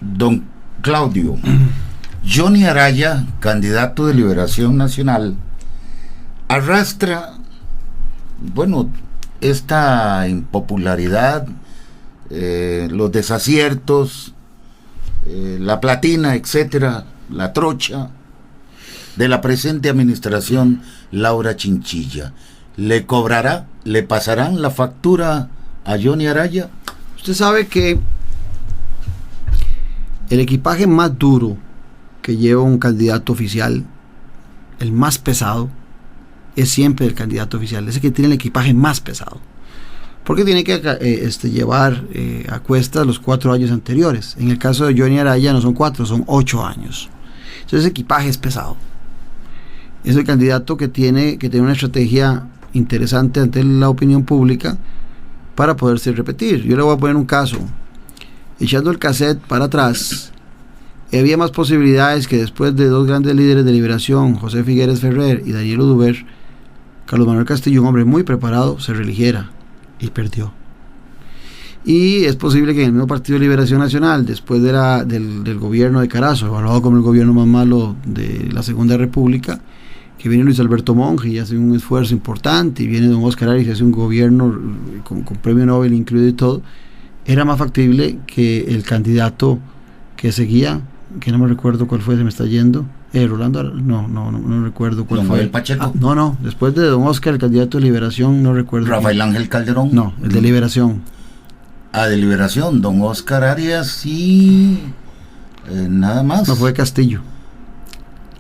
Don Claudio, Johnny Araya, candidato de Liberación Nacional, arrastra esta impopularidad, los desaciertos, la platina, etcétera, la trocha de la presente administración Laura Chinchilla. ¿Le pasarán la factura a Johnny Araya? Usted sabe que el equipaje más duro que lleva un candidato oficial, el más pesado, es siempre el candidato oficial, ese que tiene el equipaje más pesado, porque tiene que llevar a cuestas los 4 años anteriores. En el caso de Johnny Araya no son 4, son 8 años. Entonces ese equipaje es pesado. Es el candidato que tiene que tener una estrategia interesante ante la opinión pública para poderse repetir. Yo le voy a poner un caso. Echando el cassette para atrás, había más posibilidades que después de 2 grandes líderes de Liberación, José Figueres Ferrer y Daniel Oduber, Carlos Manuel Castillo, un hombre muy preparado, se reeligiera y perdió. Y es posible que en el mismo Partido de Liberación Nacional, después del gobierno de Carazo, evaluado como el gobierno más malo de la Segunda República, que viene Luis Alberto Monge y hace un esfuerzo importante, y viene don Óscar Arias y hace un gobierno con premio Nobel incluido y todo, era más factible que el candidato que seguía, que no me recuerdo cuál fue, se me está yendo, Rolando, no recuerdo cuál fue. ¿Don Pacheco? No, después de don Óscar, el candidato de Liberación, no recuerdo. ¿Rafael Ángel Calderón? No, el de Liberación. De Liberación, don Óscar Arias y nada más. No, fue Castillo.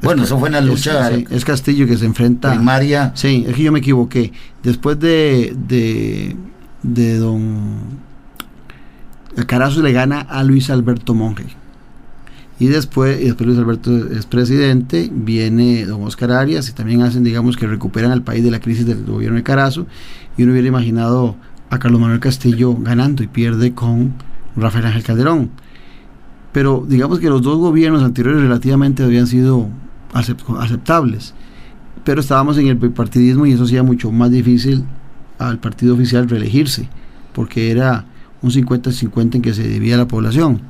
Bueno, eso fue en la lucha. Es Castillo que se enfrenta. Primaria. Sí, es que yo me equivoqué. Después de don Carazo le gana a Luis Alberto Monge. Y después Luis Alberto es presidente, viene don Óscar Arias y también hacen, digamos, que recuperan al país de la crisis del gobierno de Carazo, y uno hubiera imaginado a Carlos Manuel Castillo ganando y pierde con Rafael Ángel Calderón. Pero digamos que los dos gobiernos anteriores relativamente habían sido aceptables, pero estábamos en el bipartidismo y eso hacía mucho más difícil al partido oficial reelegirse, porque era un 50-50 en que se dividía la población.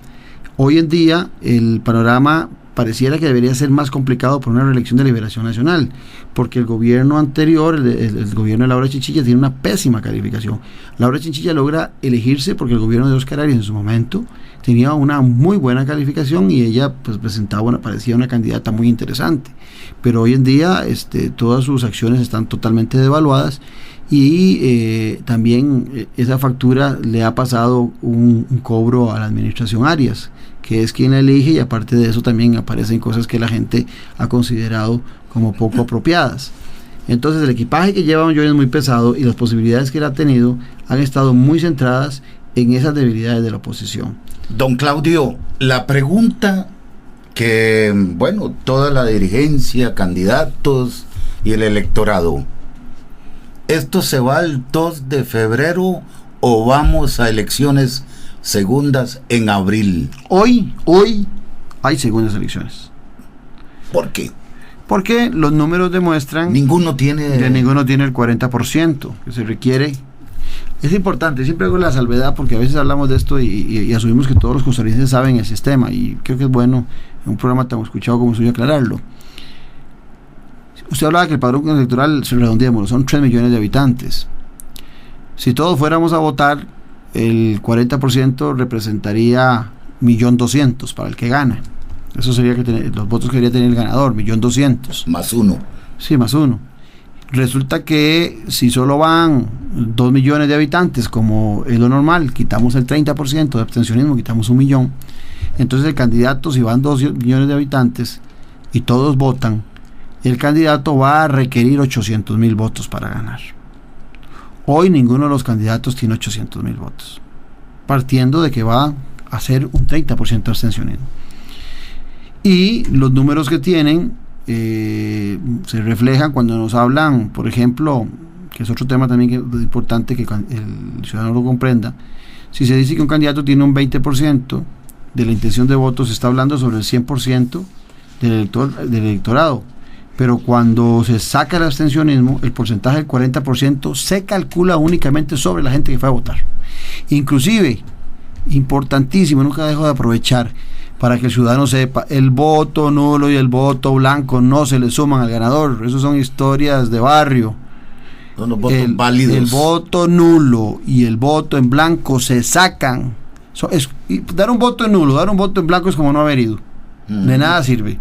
Hoy en día el panorama pareciera que debería ser más complicado por una reelección de Liberación Nacional, porque el gobierno anterior, el gobierno de Laura Chinchilla, tiene una pésima calificación. Laura Chinchilla logra elegirse porque el gobierno de Óscar Arias en su momento tenía una muy buena calificación y ella pues parecía una candidata muy interesante, pero hoy en día todas sus acciones están totalmente devaluadas y también esa factura le ha pasado un cobro a la administración Arias, que es quien la elige, y aparte de eso también aparecen cosas que la gente ha considerado como poco apropiadas. Entonces el equipaje que lleva Don Johnny es muy pesado y las posibilidades que él ha tenido han estado muy centradas en esas debilidades de la oposición. Don Claudio, la pregunta que, bueno, toda la dirigencia, candidatos y el electorado, ¿esto se va el 2 de febrero o vamos a elecciones segundas en abril? Hoy hay segundas elecciones. ¿Por qué? Porque los números demuestran ninguno tiene el 40% que se requiere. Es importante, siempre hago la salvedad porque a veces hablamos de esto y asumimos que todos los costarricenses saben el sistema, y creo que es bueno en un programa tan escuchado como suyo aclararlo. Usted hablaba que el padrón electoral, se redondeémoslo, son 3 millones de habitantes. Si todos fuéramos a votar, el 40% representaría 1.200.000 para el que gana. Eso sería los votos que debería tener el ganador, 1.200.000. Más uno. Sí, más uno. Resulta que si solo van 2 millones de habitantes, como es lo normal, quitamos el 30% de abstencionismo, quitamos 1 millón. Entonces el candidato, si van 2 millones de habitantes y todos votan, el candidato va a requerir 800.000 votos para ganar. Hoy ninguno de los candidatos tiene 800.000 votos, partiendo de que va a ser un 30% de abstencionismo. Y los números que tienen se reflejan cuando nos hablan, por ejemplo, que es otro tema también que es importante que el ciudadano lo comprenda. Si se dice que un candidato tiene un 20% de la intención de votos, se está hablando sobre el 100% del electorado. Pero cuando se saca el abstencionismo, el porcentaje del 40% se calcula únicamente sobre la gente que fue a votar. Inclusive, importantísimo, nunca dejo de aprovechar para que el ciudadano sepa, el voto nulo y el voto blanco no se le suman al ganador. Eso son historias de barrio. Son los votos válidos. El voto nulo y el voto en blanco se sacan. Dar un voto nulo, dar un voto en blanco es como no haber ido. De nada sirve.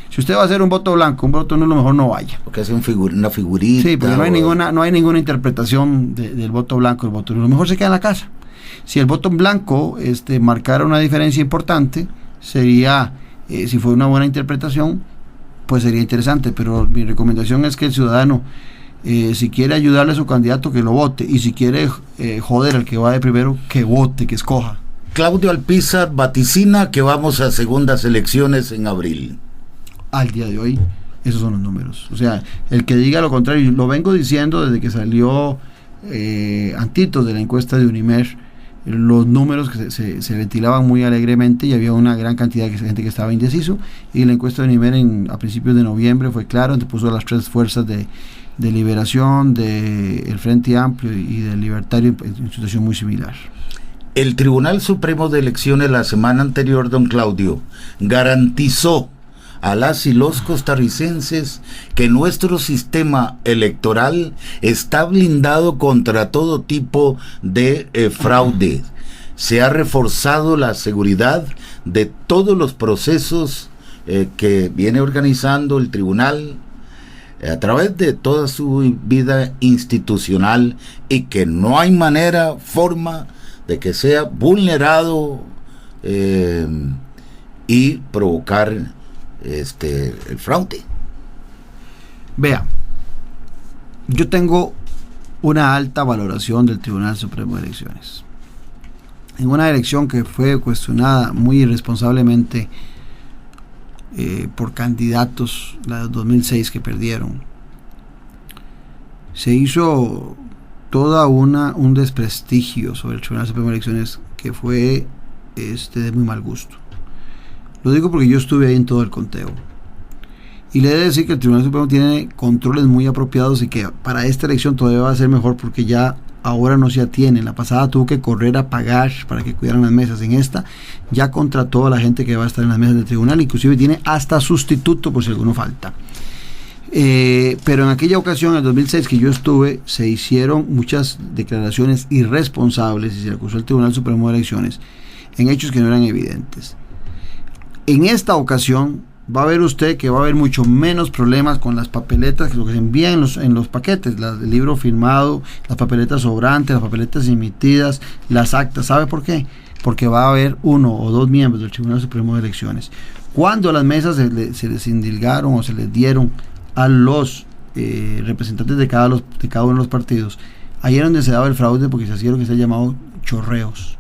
Si usted va a hacer un voto blanco, un voto nulo, mejor no vaya. Porque hace una figurita. Sí, porque no hay ninguna interpretación del voto blanco y el voto nulo. Mejor se queda en la casa. Si el voto en blanco marcara una diferencia importante, sería, si fue una buena interpretación, pues sería interesante. Pero mi recomendación es que el ciudadano, si quiere ayudarle a su candidato, que lo vote. Y si quiere joder al que va de primero, que vote, que escoja. Claudio Alpizar vaticina que vamos a segundas elecciones en abril. Al día de hoy, esos son los números. O sea, el que diga lo contrario, lo vengo diciendo desde que salió antitos de la encuesta de Unimer, los números que se ventilaban muy alegremente y había una gran cantidad de gente que estaba indeciso, y la encuesta de Unimer a principios de noviembre fue claro, donde puso las 3 fuerzas de Liberación, del Frente Amplio y del Libertario en situación muy similar. El Tribunal Supremo de Elecciones la semana anterior, don Claudio, garantizó a las y los costarricenses que nuestro sistema electoral está blindado contra todo tipo de fraude. Se ha reforzado la seguridad de todos los procesos que viene organizando el tribunal a través de toda su vida institucional, y que no hay forma de que sea vulnerado y provocar el fraude. Vea, yo tengo una alta valoración del Tribunal Supremo de Elecciones. En una elección que fue cuestionada muy irresponsablemente por candidatos, la de 2006 que perdieron, se hizo un desprestigio sobre el Tribunal Supremo de Elecciones que fue de muy mal gusto. Lo digo porque yo estuve ahí en todo el conteo. Y le he de decir que el Tribunal Supremo tiene controles muy apropiados y que para esta elección todavía va a ser mejor porque ya ahora no se atiene. En la pasada tuvo que correr a pagar para que cuidaran las mesas. En esta ya contrató a la gente que va a estar en las mesas del tribunal, inclusive tiene hasta sustituto por si alguno falta. Pero en aquella ocasión, en el 2006 que yo estuve, se hicieron muchas declaraciones irresponsables y se acusó al Tribunal Supremo de Elecciones en hechos que no eran evidentes. En esta ocasión va a ver usted que va a haber mucho menos problemas con las papeletas, que lo que se envía en los paquetes, el libro firmado, las papeletas sobrantes, las papeletas emitidas, las actas. ¿Sabe por qué? Porque va a haber 1 o 2 miembros del Tribunal Supremo de Elecciones. Cuando las mesas se les indilgaron o se les dieron a los representantes de cada uno de los partidos, ahí era donde se daba el fraude, porque se hacía lo que se ha llamado chorreos,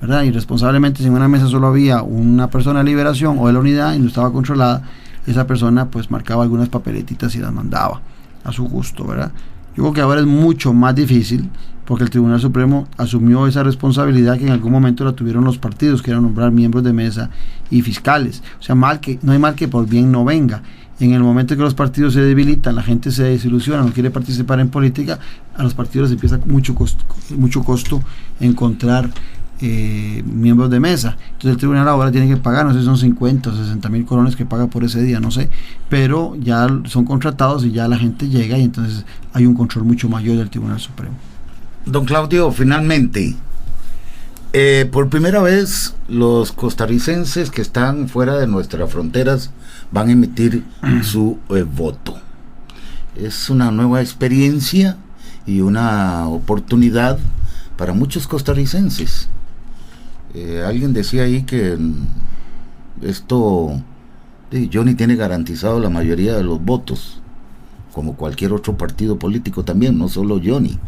¿verdad? Irresponsablemente, si en una mesa solo había una persona de liberación o de la unidad y no estaba controlada, esa persona pues marcaba algunas papeletitas y las mandaba a su gusto, ¿verdad? Yo creo que ahora es mucho más difícil porque el Tribunal Supremo asumió esa responsabilidad que en algún momento la tuvieron los partidos, que era nombrar miembros de mesa y fiscales. O sea, no hay mal que por bien no venga. En el momento que los partidos se debilitan, la gente se desilusiona, no quiere participar en política, a los partidos les empieza mucho costo encontrar miembros de mesa. Entonces el tribunal ahora tiene que pagar, no sé si son 50 o 60 mil colones que paga por ese día, no sé, pero ya son contratados y ya la gente llega y entonces hay un control mucho mayor del Tribunal Supremo. Don Claudio, finalmente, por primera vez los costarricenses que están fuera de nuestras fronteras van a emitir su voto. Es una nueva experiencia y una oportunidad para muchos costarricenses. Alguien decía ahí que Johnny tiene garantizado la mayoría de los votos, como cualquier otro partido político también, no solo Johnny.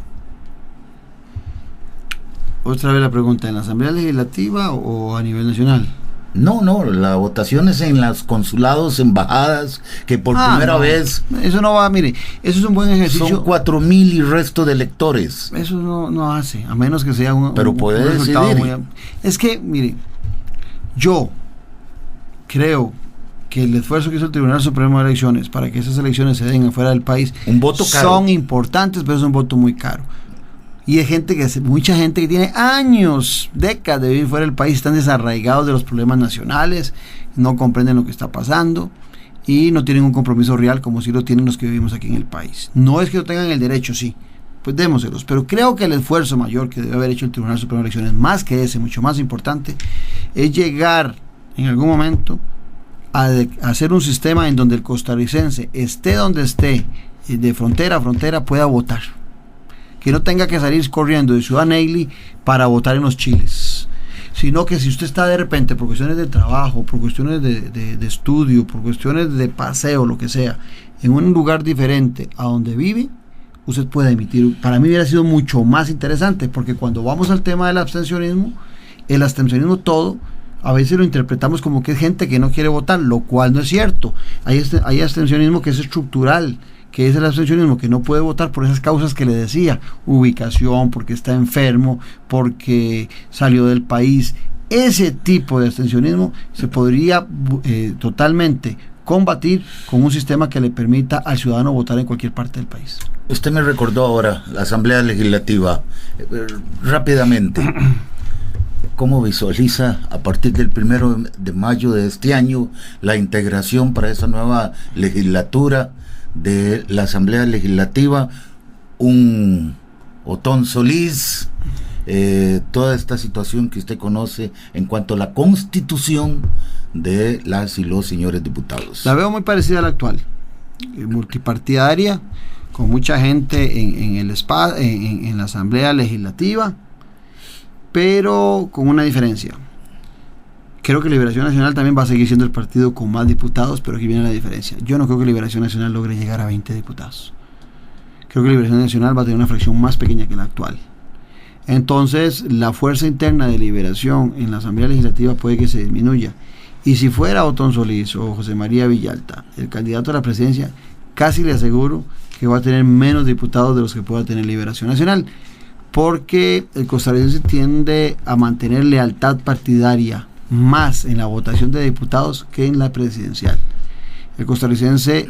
Otra vez la pregunta, ¿en la Asamblea Legislativa o a nivel nacional? No, la votación es en los consulados, embajadas, que por primera vez... Eso no va, mire, eso es un buen ejercicio. Son 4,000 y resto de electores. Eso no hace, a menos que sea Pero puede decidir. Es que, mire, yo creo que el esfuerzo que hizo el Tribunal Supremo de Elecciones para que esas elecciones se den afuera del país un voto caro. Son importantes, pero es un voto muy caro. Y hay mucha gente que tiene años, décadas de vivir fuera del país, están desarraigados de los problemas nacionales, no comprenden lo que está pasando y no tienen un compromiso real como sí lo tienen los que vivimos aquí en el país. No es que no tengan el derecho, sí, pues démoselos, pero creo que el esfuerzo mayor que debe haber hecho el Tribunal Supremo de Elecciones, más que ese, mucho más importante, es llegar en algún momento a hacer un sistema en donde el costarricense, esté donde esté, de frontera a frontera, pueda votar. Que no tenga que salir corriendo de Ciudad Neily para votar en los chiles, sino que si usted está de repente por cuestiones de trabajo, por cuestiones de estudio, por cuestiones de paseo, lo que sea, en un lugar diferente a donde vive, usted puede emitir. Para mí hubiera sido mucho más interesante, porque cuando vamos al tema del abstencionismo, el abstencionismo todo a veces lo interpretamos como que es gente que no quiere votar, lo cual no es cierto. Hay abstencionismo que es estructural, que es el abstencionismo que no puede votar por esas causas que le decía, ubicación, porque está enfermo, porque salió del país. Ese tipo de abstencionismo se podría totalmente combatir con un sistema que le permita al ciudadano votar en cualquier parte del país. Usted me recordó ahora la Asamblea Legislativa, rápidamente. ¿Cómo visualiza a partir del 1 de mayo de este año la integración para esa nueva legislatura de la Asamblea Legislativa? Un Otón Solís, toda esta situación que usted conoce en cuanto a la constitución de las y los señores diputados. La veo muy parecida a la actual, multipartidaria, con mucha gente en la Asamblea Legislativa, pero con una diferencia. Creo que Liberación Nacional también va a seguir siendo el partido con más diputados, pero aquí viene la diferencia. Yo no creo que Liberación Nacional logre llegar a 20 diputados. Creo que Liberación Nacional va a tener una fracción más pequeña que la actual. Entonces, la fuerza interna de Liberación en la Asamblea Legislativa puede que se disminuya. Y si fuera Otón Solís o José María Villalta el candidato a la presidencia, casi le aseguro que va a tener menos diputados de los que pueda tener Liberación Nacional, porque el costarricense tiende a mantener lealtad partidaria más en la votación de diputados que en la presidencial. El costarricense,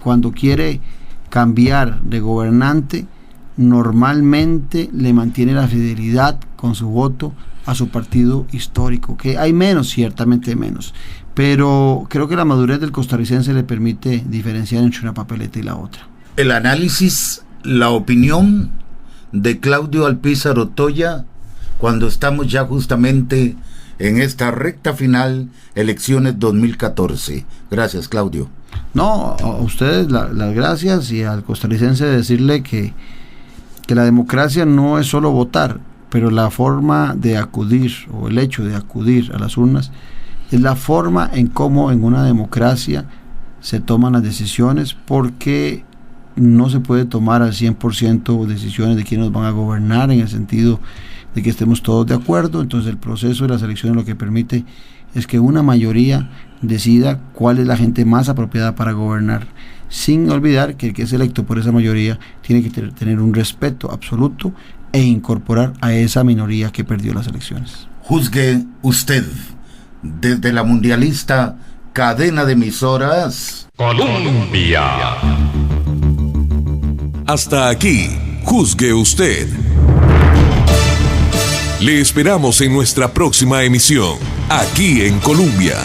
cuando quiere cambiar de gobernante, normalmente le mantiene la fidelidad con su voto a su partido histórico, que hay menos, ciertamente menos, pero creo que la madurez del costarricense le permite diferenciar entre una papeleta y la otra. El análisis, la opinión de Claudio Alpizar Otoya, cuando estamos ya justamente en esta recta final, elecciones 2014. Gracias, Claudio. No, a ustedes las gracias, y al costarricense decirle que la democracia no es solo votar, pero la forma de acudir, o el hecho de acudir a las urnas, es la forma en cómo en una democracia se toman las decisiones, porque no se puede tomar al 100% decisiones de quiénes van a gobernar en el sentido de que estemos todos de acuerdo. Entonces el proceso de las elecciones lo que permite es que una mayoría decida cuál es la gente más apropiada para gobernar, sin olvidar que el que es electo por esa mayoría tiene que tener un respeto absoluto e incorporar a esa minoría que perdió las elecciones. Juzgue usted, desde la mundialista cadena de emisoras Colombia. Hasta aquí, juzgue usted. Le esperamos en nuestra próxima emisión, aquí en Colombia.